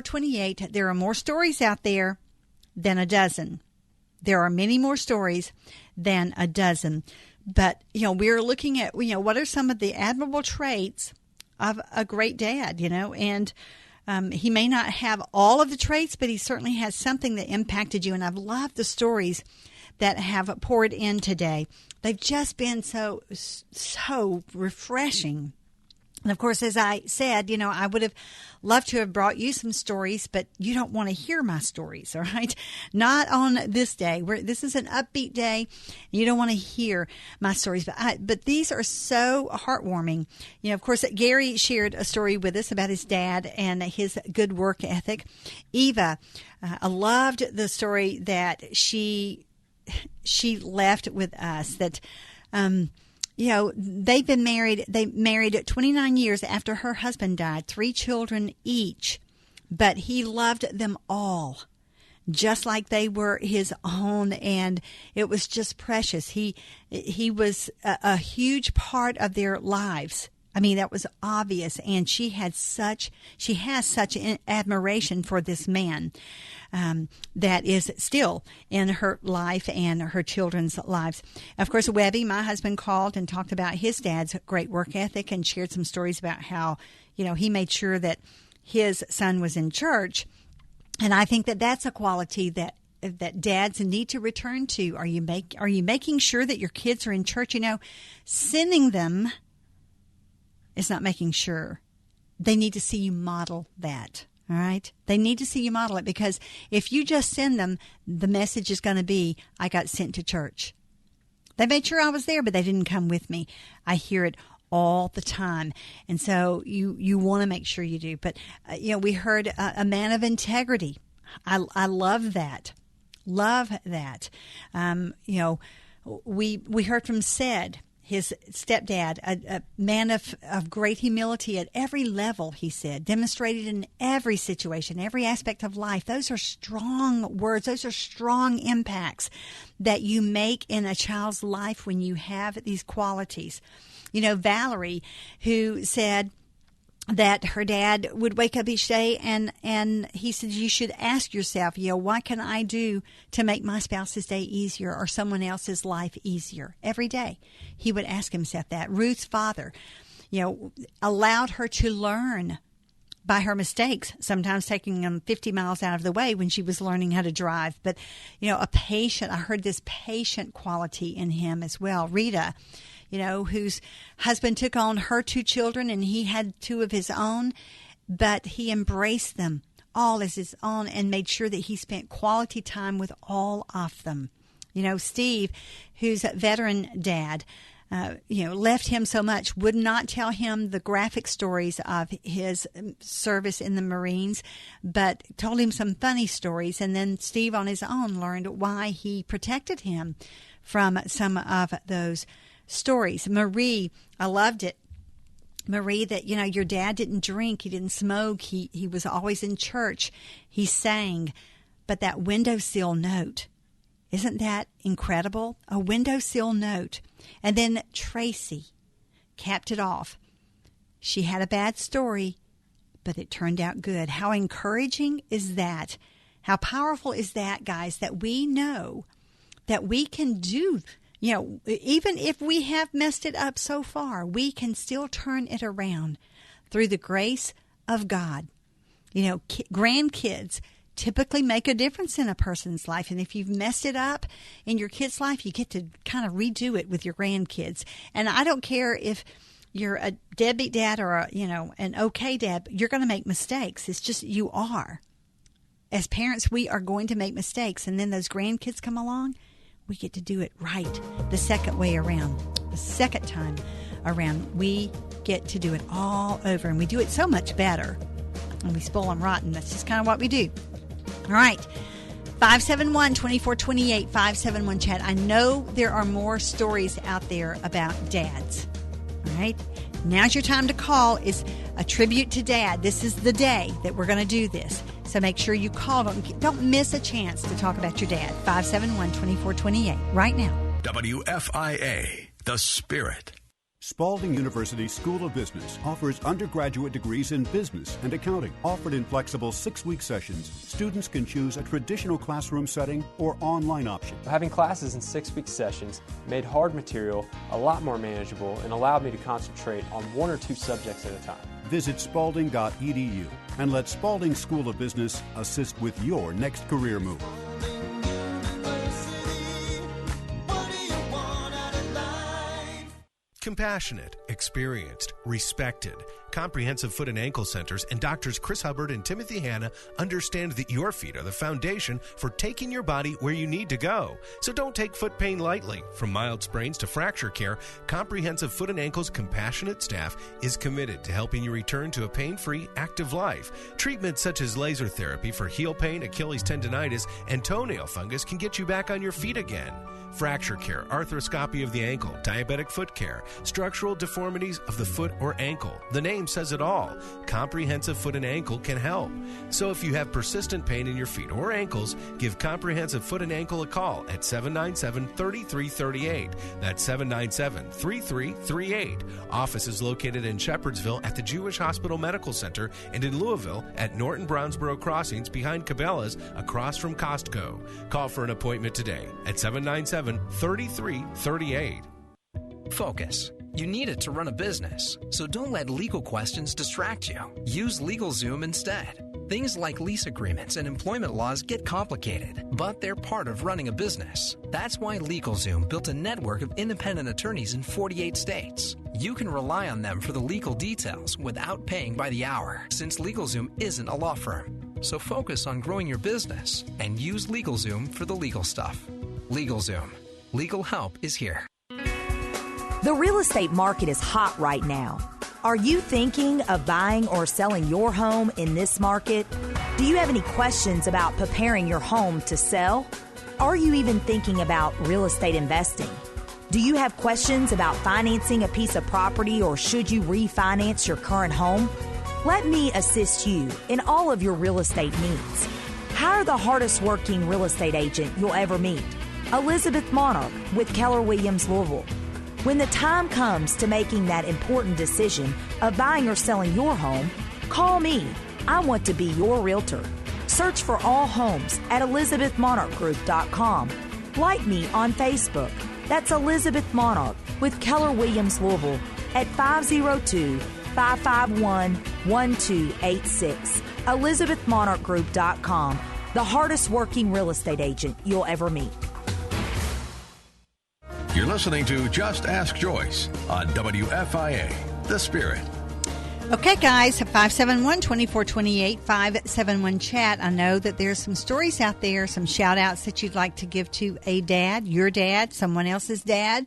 2428. There are more stories out there than a dozen. There are many more stories than a dozen. But, we're looking at, what are some of the admirable traits of a great dad, and he may not have all of the traits, but he certainly has something that impacted you. And I've loved the stories that have poured in today. They've just been so refreshing. And of course, as I said, I would have loved to have brought you some stories, but you don't want to hear my stories, all right? Not on this day. This is an upbeat day. And you don't want to hear my stories, but these are so heartwarming. Of course, Gary shared a story with us about his dad and his good work ethic. Eva, I loved the story that she left with us, that they've been married. They married 29 years after her husband died, 3 children each, but he loved them all just like they were his own, and it was just precious. He was a huge part of their lives. I mean, that was obvious, and she has such an admiration for this man that is still in her life and her children's lives. Of course, Webby, my husband, called and talked about his dad's great work ethic and shared some stories about how, he made sure that his son was in church. And I think that that's a quality that dads need to return to. Are you making sure that your kids are in church? Sending them is not making sure. They need to see you model that. All right? They need to see you model it, because if you just send them, the message is going to be, I got sent to church. They made sure I was there, but they didn't come with me. I hear it all the time. And so you want to make sure you do. But, we heard a man of integrity. I love that. Love that. We heard from Sid, his stepdad, a man of great humility at every level, he said, demonstrated in every situation, every aspect of life. Those are strong words. Those are strong impacts that you make in a child's life when you have these qualities. Valerie, who said that her dad would wake up each day and he said, you should ask yourself, what can I do to make my spouse's day easier or someone else's life easier? Every day he would ask himself that. Ruth's father, allowed her to learn by her mistakes, sometimes taking them 50 miles out of the way when she was learning how to drive. But, I heard this patient quality in him as well. Rita, whose husband took on her 2 children and he had 2 of his own, but he embraced them all as his own and made sure that he spent quality time with all of them. Steve, who's a veteran dad, left him so much, would not tell him the graphic stories of his service in the Marines, but told him some funny stories. And then Steve on his own learned why he protected him from some of those stories. Marie, I loved it. Marie, that, your dad didn't drink, he didn't smoke, he was always in church, he sang. But that windowsill note, isn't that incredible? A windowsill note. And then Tracy capped it off. She had a bad story, but it turned out good. How encouraging is that? How powerful is that, guys, that we know that we can do. Even if we have messed it up so far, we can still turn it around through the grace of God. Grandkids typically make a difference in a person's life. And if you've messed it up in your kid's life, you get to kind of redo it with your grandkids. And I don't care if you're a deadbeat dad or an okay dad, you're going to make mistakes. It's just, you are. As parents, we are going to make mistakes. And then those grandkids come along, we get to do it right the second way around. The second time around, we get to do it all over. And we do it so much better. And we spoil them rotten. That's just kind of what we do. All right. 571-2428, 571-CHAT. I know there are more stories out there about dads. All right. Now's your time to call. It's a tribute to Dad. This is the day that we're going to do this. So make sure you call. Don't miss a chance to talk about your dad. 571-2428 right now. WFIA, The Spirit. Spalding University School of Business offers undergraduate degrees in business and accounting. Offered in flexible 6-week sessions, students can choose a traditional classroom setting or online option. Having classes in 6-week sessions made hard material a lot more manageable and allowed me to concentrate on 1 or 2 subjects at a time. Visit spalding.edu and let Spalding School of Business assist with your next career move. Compassionate, experienced, respected. Comprehensive Foot and Ankle Centers and doctors Chris Hubbard and Timothy Hanna understand that your feet are the foundation for taking your body where you need to go. So don't take foot pain lightly. From mild sprains to fracture care, Comprehensive Foot and Ankle's compassionate staff is committed to helping you return to a pain-free, active life. Treatments such as laser therapy for heel pain, Achilles tendonitis, and toenail fungus can get you back on your feet again. Fracture care, arthroscopy of the ankle, diabetic foot care, structural deformities of the foot or ankle. The name says it all. Comprehensive Foot and Ankle can help. So if you have persistent pain in your feet or ankles, give Comprehensive Foot and Ankle a call at 797-3338. That's 797-3338. Office is located in Shepherdsville at the Jewish Hospital Medical Center and in Louisville at Norton Brownsboro Crossings behind Cabela's across from Costco. Call for an appointment today at 797-3338. Focus. You need it to run a business, so don't let legal questions distract you. Use LegalZoom instead. Things like lease agreements and employment laws get complicated, but they're part of running a business. That's why LegalZoom built a network of independent attorneys in 48 states. You can rely on them for the legal details without paying by the hour, since LegalZoom isn't a law firm. So focus on growing your business and use LegalZoom for the legal stuff. LegalZoom. Legal help is here. The real estate market is hot right now. Are you thinking of buying or selling your home in this market? Do you have any questions about preparing your home to sell? Are you even thinking about real estate investing? Do you have questions about financing a piece of property, or should you refinance your current home? Let me assist you in all of your real estate needs. Hire the hardest working real estate agent you'll ever meet, Elizabeth Monarch with Keller Williams Louisville. When the time comes to making that important decision of buying or selling your home, call me. I want to be your realtor. Search for all homes at ElizabethMonarchGroup.com. Like me on Facebook. That's Elizabeth Monarch with Keller Williams Louisville at 502-551-1286. ElizabethMonarchGroup.com, the hardest working real estate agent you'll ever meet. You're listening to Just Ask Joyce on WFIA, The Spirit. Okay, guys, 571-2428, 571-CHAT. I know that there's some stories out there, some shout-outs that you'd like to give to a dad, your dad, someone else's dad.